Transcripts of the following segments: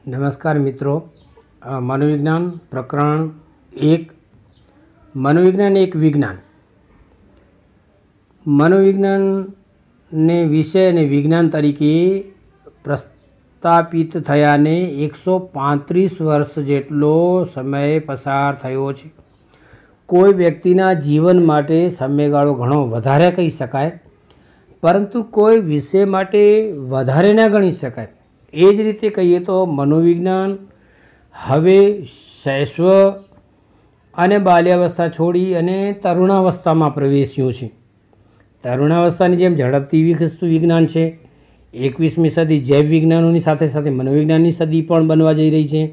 नमस्कार मित्रों, मनोविज्ञान प्रकरण 1 मनोविज्ञान एक विज्ञान। मनोविज्ञान ने विषय ने विज्ञान तरीके प्रस्थापित थयाने 135 वर्ष जेटलो समय पसार थयो छे। कोई व्यक्तिना जीवन माटे समयगाळो घणो वधारे कही शकाय, परंतु कोई विषय माटे वधारे न गणी शकाय। ए ज रीते कहीए तो मनोविज्ञान हवे शैशव अने बाल्यावस्था छोड़ी अने तरुणावस्था में प्रवेश्युं छे। तरुणावस्थानी जेम झड़पथी विकसतुं विज्ञान छे। 21મી सदी जैव विज्ञानोनी साथे साथे मनोविज्ञाननी सदी पण बनवा जई रही छे।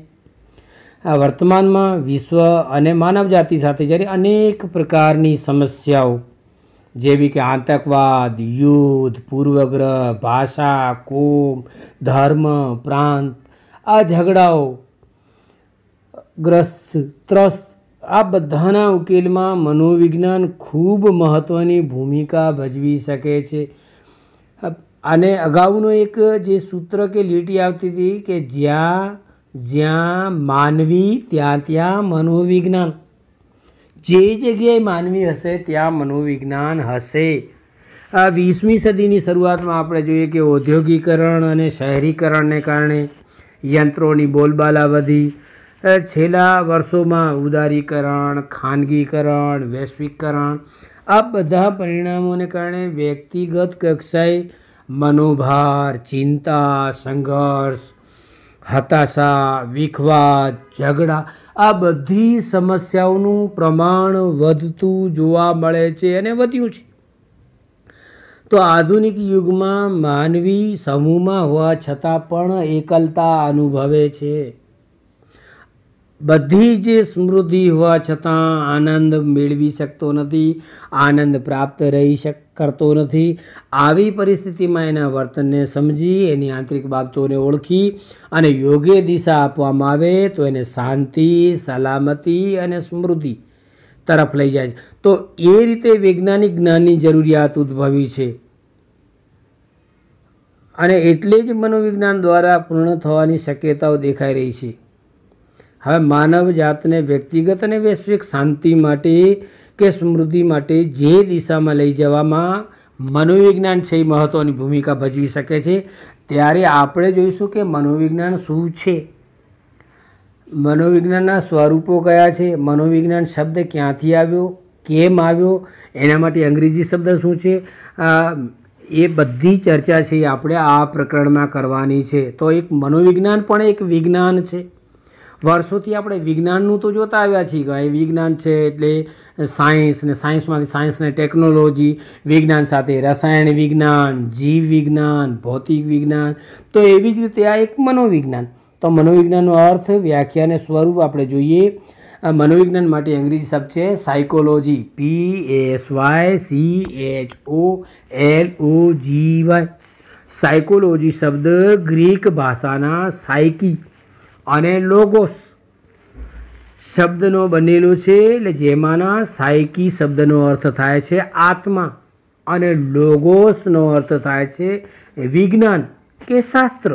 आ वर्तमान में विश्व अने मानव जाति साथे ज्यारे अनेक प्रकारनी समस्याओं जेवी के आतंकवाद, युद्ध, पूर्वग्रह, भाषा, कोम, धर्म, प्रांत आ झगड़ाओ ग्रस्त त्रस्त आ बधाना उकेल में मनोविज्ञान खूब महत्वनी भूमिका भजवी सके छे। आने अगाऊनो एक जे सूत्र के लीटी आवती थी कि ज्यां ज्यां मानवी त्यां त्यां मनोविज्ञान, जे जगह मानवी हशे त्यां मनोविज्ञान हशे। 20મી सदीनी शरूआत में आपणे जोईए कि औद्योगिकरण अने शहरीकरण ने कारणे यंत्रोनी बोलबाला वधी। छेल्ला वर्षों में उदारीकरण, खानगीकरण, वैश्विकरण आ बधा परिणामों ने कारणे व्यक्तिगत कक्षाए मनोभार, चिंता, संघर्ष, हताशा, विखवाद, झगड़ा आ बधी समस्याओं प्रमाण वधतुं जोवा मळे छे अने वध्युं छे। तो आधुनिक युग में मानवी समूह में होवा छतां पण एकलता अनुभवे छे। बधी ज समृद्धि होवा छतां आनंद मेळवी शकतो नथी, आनंद प्राप्त रही करतो नथी। आवी परिस्थिति में एना वर्तन ने समझी, एनी आंतरिक बाबतों ने ओळखी अने योग्य दिशा आपवामां आवे तो एने शांति, सलामती अने समृद्धि तरफ लई जाय। तो ए रीते वैज्ञानिक ज्ञाननी जरूरियात उद्भवी छे अने एटले ज मनोविज्ञान द्वारा पूर्ण थवानी शक्यताओ देखाई रही छे। हवे मानव जातने व्यक्तिगत अने वैश्विक शांति माटे के समृद्धि माटे जे दिशा में लई जवामां मनोविज्ञान छे महत्वनी भूमिका भजवी शके छे। त्यारे आपणे जोईशुं के मनोविज्ञान शुं छे, मनोविज्ञानना स्वरूपो कया छे, मनोविज्ञान शब्द क्यांथी आव्यो, केम आव्यो, एना माटे अंग्रेजी शब्द शुं छे, ए बधी चर्चा छे आपणे आ प्रकरण में करवानी छे। तो एक मनोविज्ञान पण एक विज्ञान छे। वर्षोथी આપણે વિજ્ઞાનનું તો જોતા આવ્યા છીએ કે વિજ્ઞાન છે એટલે સાયન્સ ને સાયન્સમાંથી સાયન્સ ને ટેકનોલોજી, વિજ્ઞાન સાથે રસાયણ વિજ્ઞાન, જીવ વિજ્ઞાન, ભૌતિક વિજ્ઞાન, તો એવી જ રીતે આ એક મનોવિજ્ઞાન। તો મનોવિજ્ઞાનનો અર્થ, વ્યાખ્યા અને સ્વરૂપ આપણે જોઈએ। મનોવિજ્ઞાન માટે અંગ્રેજી શબ્દ છે સાયકોલોજી, PASYCHOLOGY। સાયકોલોજી શબ્દ ગ્રીક ભાષાના સાયકી અને લોગોસ શબ્દનો બનેલો છે, એટલે જેમાંના સાયકી શબ્દનો અર્થ થાય છે આત્મા અને લોગોસનો અર્થ થાય છે વિજ્ઞાન કે શાસ્ત્ર।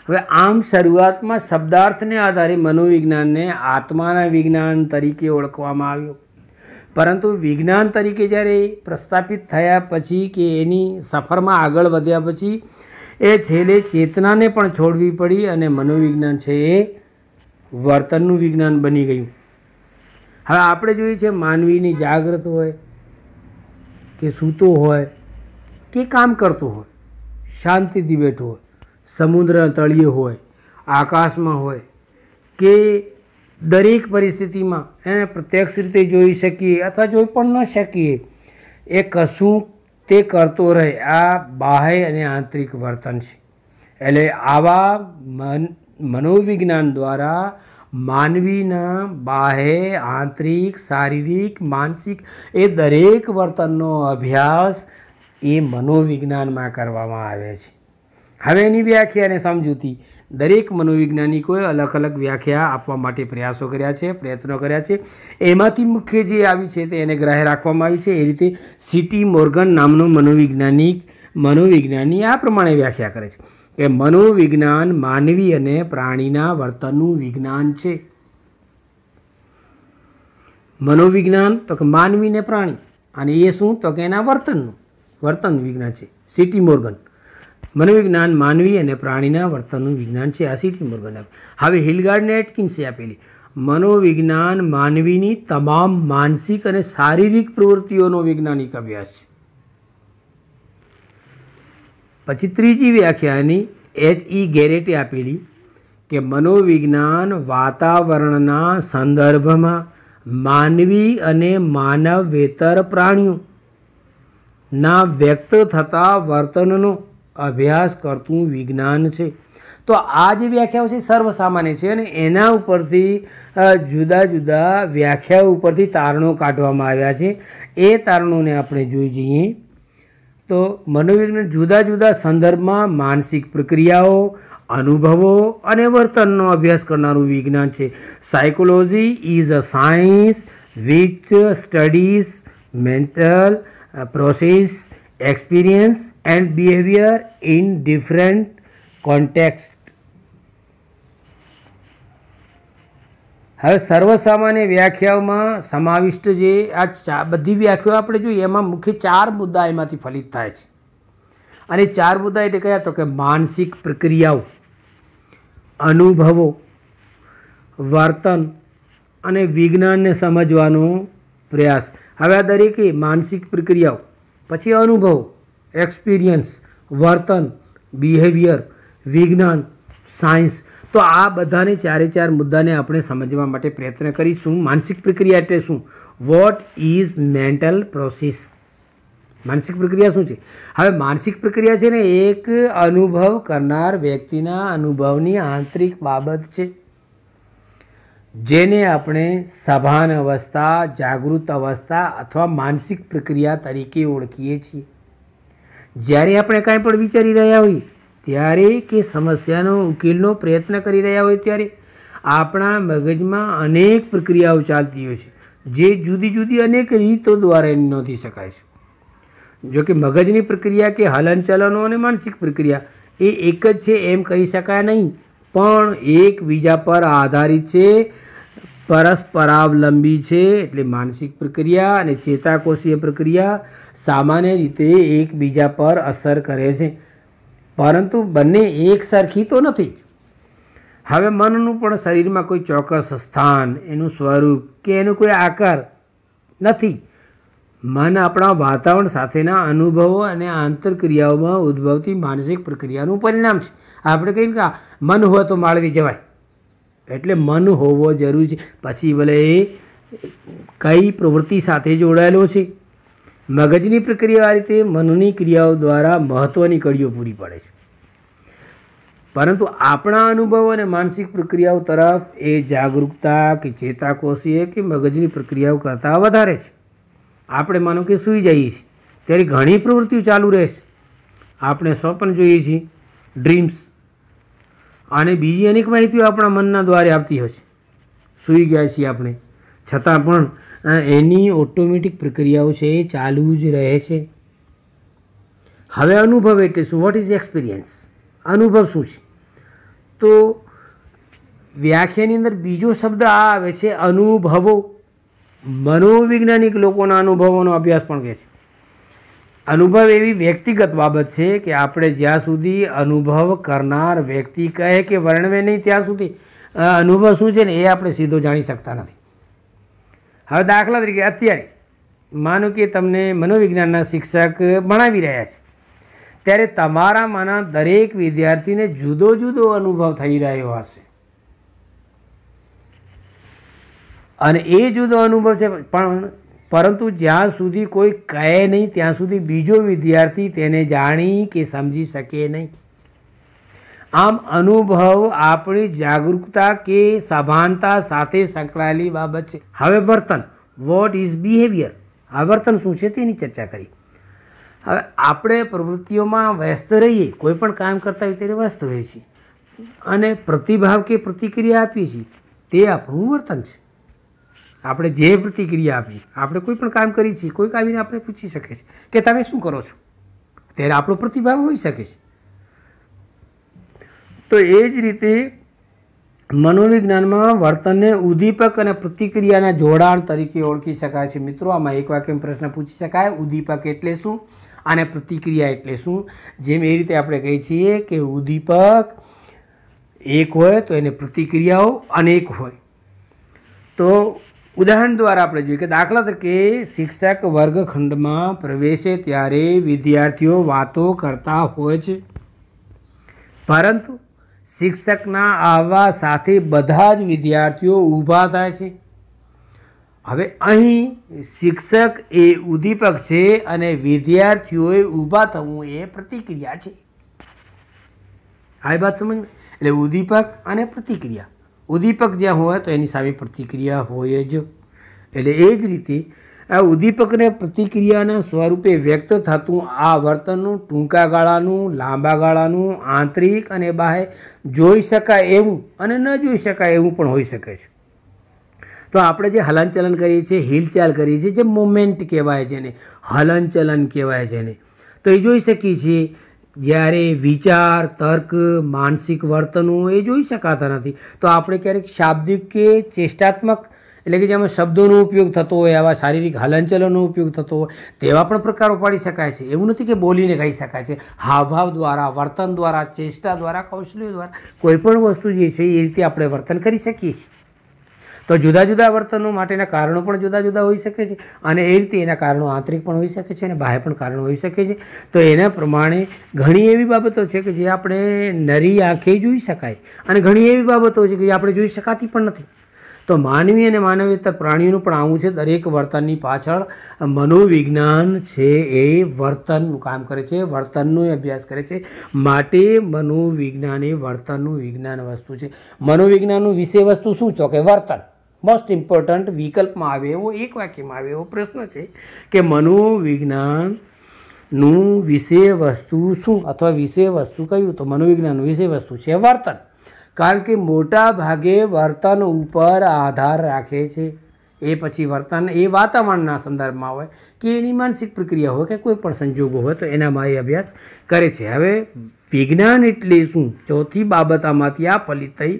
હવે આમ શરૂઆતમાં શબ્દાર્થને આધારે મનોવિજ્ઞાનને આત્માના વિજ્ઞાન તરીકે ઓળખવામાં આવ્યું, પરંતુ વિજ્ઞાન તરીકે જ્યારે પ્રસ્થાપિત થયા પછી કે એની સફરમાં આગળ વધ્યા પછી એ છેલ્લે ચેતનાને પણ છોડવી પડી અને मनोविज्ञान છે એ વર્તનનું વિજ્ઞાન બની ગયું। હવે આપણે જોઈએ છે માનવીની જાગૃત હોય કે સૂતો હોય કે કામ કરતો હોય, શાંતિથી બેઠો હોય, સમુદ્રના તળિયે હોય, આકાશમાં હોય કે દરેક પરિસ્થિતિમાં એને પ્રત્યક્ષ રીતે જોઈ શકીએ અથવા જોઈ પણ ન શકીએ, એ કશું તે કરતો રહે, આ બાહ્ય અને આંતરિક વર્તન છે। એટલે આવા मनोविज्ञान द्वारा मानवीना बाह्य, आंतरिक, शारीरिक, मानसिक ए दरेक वर्तननो अभ्यास ए मनोविज्ञान में करवामां आवे छे। हवे एनी व्याख्या ने समजूती दरेक मनोविज्ञानिकोए अलग अलग व्याख्या आपवा माटे प्रयासों कर्या छे, प्रयत्नों कर्या छे। एमांथी मुख्य जे आवी छे ते एने ग्राह्य राखवामां आवी छे। ए रीते सीटी मोर्गन नामनो मनोविज्ञानी आ प्रमाणे व्याख्या करे छे કે મનોવિજ્ઞાન માનવી અને પ્રાણીના વર્તનનું વિજ્ઞાન છે. મનોવિજ્ઞાન તો કે માનવી ને પ્રાણી, અને એ શું તો કે એના વર્તન વિજ્ઞાન છે. C T Morgan. મનોવિજ્ઞાન માનવી અને પ્રાણીના વર્તનનું વિજ્ઞાન છે, આ સીટી મોર્ગન. હવે હિલગાર્ડને એટકિન્સે આપેલી મનોવિજ્ઞાન માનવીની તમામ માનસિક અને શારીરિક પ્રવૃત્તિઓનો વૈજ્ઞાનિક અભ્યાસ છે. પછી ત્રીજી વ્યાખ્યાની H.E. ગેરેટે આપેલી કે મનોવિજ્ઞાન વાતાવરણના સંદર્ભમાં માનવી અને માનવેતર પ્રાણીઓના વ્યક્ત થતા વર્તનનો અભ્યાસ કરતું વિજ્ઞાન છે. તો આ જે વ્યાખ્યાઓ છે સર્વસામાન્ય છે અને એના ઉપરથી જુદા જુદા વ્યાખ્યાઓ ઉપરથી તારણો કાઢવામાં આવ્યા છે. એ તારણોને આપણે જોઈ જઈએ તો મનોવિજ્ઞાન જુદા જુદા સંદર્ભમાં માનસિક પ્રક્રિયાઓ, અનુભવો અને વર્તનનો અભ્યાસ કરનારું વિજ્ઞાન છે. Psychology is a science which studies mental process, experience and behaviour in different context. હવે સર્વસામાન્ય વ્યાખ્યાઓમાં સમાવિષ્ટ જે આ બધી વ્યાખ્યાઓ આપણે જોઈએ એમાં મુખ્ય 4 મુદ્દા એમાંથી ફલિત થાય છે. અને 4 મુદ્દા એટલે કયા તો કે માનસિક પ્રક્રિયાઓ, અનુભવો, વર્તન અને વિજ્ઞાનને સમજવાનો પ્રયાસ. હવે આ દરેકે માનસિક પ્રક્રિયાઓ, પછી અનુભવો, એક્સપિરિયન્સ, વર્તન, બિહેવિયર, વિજ્ઞાન, સાયન્સ. તો આ બધાને 4 મુદ્દાને આપણે સમજવા માટે પ્રયત્ન કરીશું. માનસિક પ્રક્રિયા એટલે શું? What is mental process? માનસિક પ્રક્રિયા શું છે? હવે માનસિક પ્રક્રિયા છે ને એક અનુભવ કરનાર વ્યક્તિના અનુભવની આંતરિક બાબત છે, જેને આપણે સભાન અવસ્થા, જાગૃત અવસ્થા અથવા માનસિક પ્રક્રિયા તરીકે ઓળખીએ છીએ. જ્યારે આપણે કાંઈ પણ વિચારી રહ્યા હોઈએ ત્યારે કે સમસ્યાનો ઉકેલનો પ્રયત્ન કરી રહ્યા હોય ત્યારે આપણા મગજમાં અનેક પ્રક્રિયાઓ ચાલતી હોય છે, જે જુદી જુદી અનેક રીતો દ્વારા નોંધી શકાય છે. જો કે મગજની પ્રક્રિયા કે હલનચલનો અને માનસિક પ્રક્રિયા એ એક જ છે એમ કહી શકાય નહીં, પણ એકબીજા પર આધારિત છે, પરસ્પરાવલંબી છે. એટલે માનસિક પ્રક્રિયા અને ચેતાકોષીય પ્રક્રિયા સામાન્ય રીતે એકબીજા પર અસર કરે છે, પરંતુ બંને એક સરખી તો નથી. હવે મનનું પણ શરીરમાં કોઈ ચોક્કસ સ્થાન, એનું સ્વરૂપ કે એનો કોઈ આકાર નથી. મન આપણા વાતાવરણ સાથેના અનુભવો અને આંતરક્રિયાઓમાં ઉદ્ભવતી માનસિક પ્રક્રિયાનું પરિણામ છે. આપણે કહીએ કે મન હોય તો માળવી જવાય, એટલે મન હોવો જરૂરી છે. પછી ભલે એ કઈ પ્રવૃત્તિ સાથે જોડાયેલો છે. મગજની પ્રક્રિયા આ રીતે મનની ક્રિયાઓ દ્વારા મહત્ત્વની કડીઓ પૂરી પાડે છે, પરંતુ આપણા અનુભવો અને માનસિક પ્રક્રિયાઓ તરફ એ જાગૃતતા કે ચેતાકોષીય કે મગજની પ્રક્રિયાઓ કરતાં વધારે છે. આપણે માનો કે સૂઈ જઈએ છીએ ત્યારે ઘણી પ્રવૃત્તિઓ ચાલુ રહે છે. આપણે સ્વપ્ન જોઈએ છીએ, ડ્રીમ્સ, અને બીજી અનેક માહિતીઓ આપણા મનના દ્વારે આવતી હોય છે. સૂઈ ગયા છીએ આપણે, છતાં પણ એની ઓટોમેટિક પ્રક્રિયાઓ છે એ ચાલુ જ રહે છે. હવે અનુભવ એટલે શું? What is experience? અનુભવ શું છે? તો વ્યાખ્યાની અંદર બીજો શબ્દ આ આવે છે અનુભવો. મનોવૈજ્ઞાનિક લોકોના અનુભવોનો અભ્યાસ પણ કહે છે. અનુભવ એવી વ્યક્તિગત બાબત છે કે આપણે જ્યાં સુધી અનુભવ કરનાર વ્યક્તિ કહે કે વર્ણવે નહીં ત્યાં સુધી અનુભવ શું છે ને એ આપણે સીધો જાણી શકતા નથી. હવે દાખલા તરીકે અત્યારે માનો કે તમને મનોવિજ્ઞાનના શિક્ષક ભણાવી રહ્યા છે, ત્યારે તમારામાંના દરેક વિદ્યાર્થીને જુદો જુદો અનુભવ થઈ રહ્યો હશે, અને એ જુદો અનુભવ છે. પરંતુ જ્યાં સુધી કોઈ કહે નહીં ત્યાં સુધી બીજો વિદ્યાર્થી તેને જાણી કે સમજી શકે નહીં. આમ અનુભવ આપણી જાગૃતતા કે સભાનતા સાથે સંકળાયેલી બાબત છે. હવે વર્તન, વોટ ઇઝ બિહેવિયર? આ વર્તન શું છે તેની ચર્ચા કરી. હવે આપણે પ્રવૃત્તિઓમાં વ્યસ્ત રહીએ, કોઈ પણ કામ કરતા હોય ત્યારે વ્યસ્ત હોઈએ છીએ અને પ્રતિભાવ કે પ્રતિક્રિયા આપીએ છીએ, તે આપણું વર્તન છે. આપણે જે પ્રતિક્રિયા આપી, આપણે કોઈ પણ કામ કરીએ છીએ, કોઈક આવીને આપણે પૂછી શકે છે કે તમે શું કરો છો, ત્યારે આપણો પ્રતિભાવ હોઈ શકે છે. તો એ જ રીતે મનોવિજ્ઞાનમાં વર્તનને ઉદ્દીપક અને પ્રતિક્રિયાના જોડાણ તરીકે ઓળખી શકાય છે. મિત્રો, આમાં એક વાક્યમાં પ્રશ્ન પૂછી શકાય, ઉદ્દીપક એટલે શું અને પ્રતિક્રિયા એટલે શું? જેમ એ રીતે આપણે કહીએ છીએ કે ઉદ્દીપક એક હોય તો એને પ્રતિક્રિયાઓ અનેક હોય. તો ઉદાહરણ દ્વારા આપણે જોઈએ કે દાખલા તરીકે શિક્ષક વર્ગખંડમાં પ્રવેશે ત્યારે વિદ્યાર્થીઓ વાતો કરતા હોય છે, પરંતુ શિક્ષકના આવવા સાથે બધા જ વિદ્યાર્થીઓ ઊભા થાય છે. હવે અહીં શિક્ષક એ ઉદ્દીપક છે અને વિદ્યાર્થીઓએ ઊભા થવું એ પ્રતિક્રિયા છે. આ વાત સમજ? એટલે ઉદ્દીપક અને પ્રતિક્રિયા. ઉદ્દીપક જ્યાં હોય તો એની સામે પ્રતિક્રિયા હોય જ. એટલે એ જ રીતે આ ઉદ્દીપકને પ્રતિક્રિયાના સ્વરૂપે વ્યક્ત થતું આ વર્તનનું ટૂંકા ગાળાનું, લાંબા ગાળાનું, આંતરિક અને બાહ્ય, જોઈ શકાય એવું અને ન જોઈ શકાય એવું પણ હોઈ શકે છે. તો આપણે જે હલનચલન કરીએ છીએ, હિલચાલ કરીએ છીએ, જે મુમેન્ટ કહેવાય જેને, હલનચલન કહેવાય જેને, તો એ જોઈ શકીએ છીએ. જ્યારે વિચાર, તર્ક, માનસિક વર્તનો એ જોઈ શકાતા નથી. તો આપણે ક્યારેક શાબ્દિક કે ચેષ્ટાત્મક, એટલે કે જેમાં શબ્દોનો ઉપયોગ થતો હોય, આવા શારીરિક હલનચલનનો ઉપયોગ થતો હોય, તેવા પણ પ્રકારો પાડી શકાય છે. એવું નથી કે બોલીને કહી શકાય છે. હાવભાવ દ્વારા, વર્તન દ્વારા, ચેષ્ટા દ્વારા, કૌશલ્યો દ્વારા કોઈ પણ વસ્તુ જે છે એ રીતે આપણે વર્તન કરી શકીએ છીએ. તો જુદા જુદા વર્તનો માટેના કારણો પણ જુદા જુદા હોઈ શકે છે અને એ રીતે એના કારણો આંતરિક પણ હોઈ શકે છે અને બાહ્ય પણ કારણો હોઈ શકે છે. તો એના પ્રમાણે ઘણી એવી બાબતો છે કે જે આપણે નરી આંખે જોઈ શકાય અને ઘણી એવી બાબતો છે કે જે આપણે જોઈ શકાતી પણ નથી. તો માનવી અને માનવેતર પ્રાણીઓનું પણ આવું છે. દરેક વર્તનની પાછળ મનોવિજ્ઞાન છે એ વર્તનનું કામ કરે છે, વર્તનનો અભ્યાસ કરે છે. માટે મનોવિજ્ઞાન એ વર્તનનું વિજ્ઞાન વસ્તુ છે. મનોવિજ્ઞાનનું વિષય વસ્તુ શું? તો કે વર્તન. મોસ્ટ ઇમ્પોર્ટન્ટ વિકલ્પમાં આવે એવો, એક વાક્યમાં આવે એવો પ્રશ્ન છે કે મનોવિજ્ઞાનનું વિષય વસ્તુ શું અથવા વિષય વસ્તુ કયું? તો મનોવિજ્ઞાનનું વિષય વસ્તુ છે વર્તન. કારણ કે મોટા ભાગે વર્તન ઉપર આધાર રાખે છે. એ પછી વર્તન એ વાતાવરણના સંદર્ભમાં હોય કે એની માનસિક પ્રક્રિયા હોય કે કોઈ પણ સંજોગો હોય તો એનામાં એ અભ્યાસ કરે છે. હવે વિજ્ઞાન એટલે શું? ચોથી બાબત આમાંથી આ ફલિત થઈ.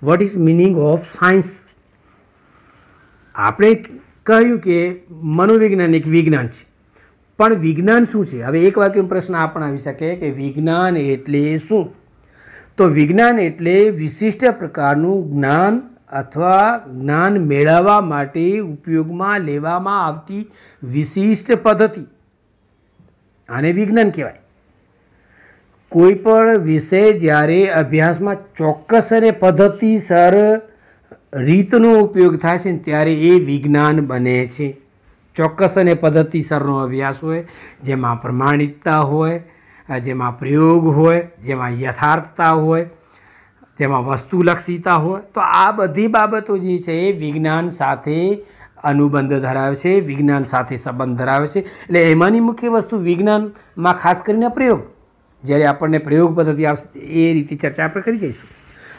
What is meaning of science? આપણે કહ્યું કે મનોવિજ્ઞાન એક વિજ્ઞાન છે, પણ વિજ્ઞાન શું છે? હવે એક વાક્યનો પ્રશ્ન આ પણ આવી શકે કે વિજ્ઞાન એટલે શું? તો વિજ્ઞાન એટલે વિશિષ્ટ પ્રકારનું જ્ઞાન અથવા જ્ઞાન મેળવવા માટે ઉપયોગમાં લેવામાં આવતી વિશિષ્ટ પદ્ધતિ. આને વિજ્ઞાન કહેવાય. કોઈ પણ વિષય જ્યારે અભ્યાસમાં ચોક્કસ અને પદ્ધતિસર રીતનો ઉપયોગ થાય છે ત્યારે એ વિજ્ઞાન બને છે. ચોક્કસ અને પદ્ધતિસરનો અભ્યાસ હોય, જેમાં પ્રમાણિકતા હોય, જેમાં પ્રયોગ હોય, જેમાં યથાર્થતા હોય, જેમાં વસ્તુલક્ષીતા હોય. તો આ બધી બાબતો જે છે એ વિજ્ઞાન સાથે અનુબંધ ધરાવે છે, વિજ્ઞાન સાથે સંબંધ ધરાવે છે. એટલે એમાંની મુખ્ય વસ્તુ વિજ્ઞાનમાં ખાસ કરીને પ્રયોગ. જ્યારે આપણને પ્રયોગ પદ્ધતિ આવશે એ રીતે ચર્ચા આપણે કરી જઈશું.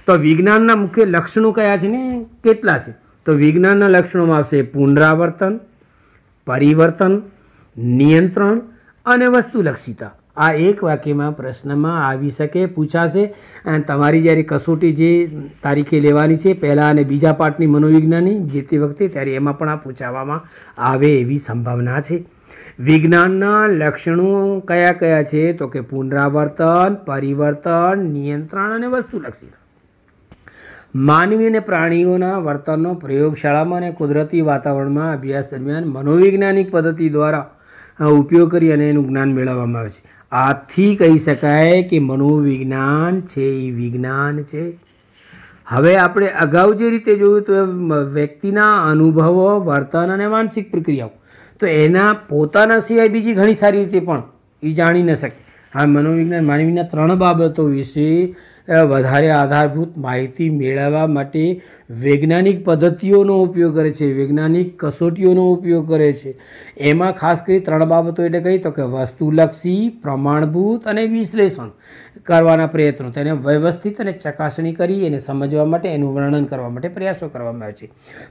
તો વિજ્ઞાનના મુખ્ય લક્ષણો કયા છે ને કેટલા છે? તો વિજ્ઞાનના લક્ષણોમાં આવશે પુનરાવર્તન, પરિવર્તન, નિયંત્રણ અને વસ્તુલક્ષીતા. આ એક વાક્યમાં પ્રશ્નમાં આવી શકે, પૂછાશે. અને તમારી જ્યારે કસોટી જે તારીખે લેવાની છે પહેલાં અને બીજા પાઠની મનોવિજ્ઞાનની જે તે વખતે, ત્યારે એમાં પણ આ પૂછાવામાં આવે એવી સંભાવના છે. વિજ્ઞાનના લક્ષણો કયા કયા છે? તો કે પુનરાવર્તન, પરિવર્તન, નિયંત્રણ અને વસ્તુલક્ષીતા. માનવી અને પ્રાણીઓના વર્તનનો પ્રયોગશાળામાં અને કુદરતી વાતાવરણમાં અભ્યાસ દરમિયાન મનોવૈજ્ઞાનિક પદ્ધતિ દ્વારા ઉપયોગ કરી અને એનું જ્ઞાન મેળવવામાં આવે છે. આથી કહી શકાય કે મનોવિજ્ઞાન છે એ વિજ્ઞાન છે. હવે આપણે અગાઉ જે રીતે જોયું તો વ્યક્તિના અનુભવો, વર્તન અને માનસિક પ્રક્રિયાઓ, તો એના પોતાના સિવાય બીજી ઘણી સારી રીતે પણ એ જાણી ન શકે. આ મનોવિજ્ઞાન માનવીના 3 બાબતો વિશે વધારે આધારભૂત માહિતી મેળવવા માટે વૈજ્ઞાનિક પદ્ધતિઓનો ઉપયોગ કરે છે, વૈજ્ઞાનિક કસોટીઓનો ઉપયોગ કરે છે. એમાં ખાસ કરી 3 બાબતો એટલે કઈ? તો કે વસ્તુલક્ષી, પ્રમાણભૂત અને વિશ્લેષણ કરવાના પ્રયત્નો. તેને વ્યવસ્થિત અને ચકાસણી કરી એને સમજવા માટે, એનું વર્ણન કરવા માટે પ્રયાસો કરવામાં આવે છે.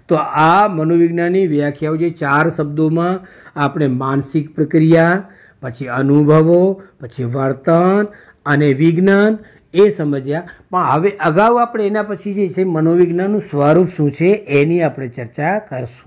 તો આ મનોવિજ્ઞાનની વ્યાખ્યાઓ જે 4 શબ્દોમાં આપણે માનસિક પ્રક્રિયા, પછી અનુભવો, પછી વર્તન અને વિજ્ઞાન, એ સમજ્યા. પણ હવે અગાઉ આપણે એના પછી જે છે મનોવિજ્ઞાનનું સ્વરૂપ શું છે એની આપણે ચર્ચા કરશું.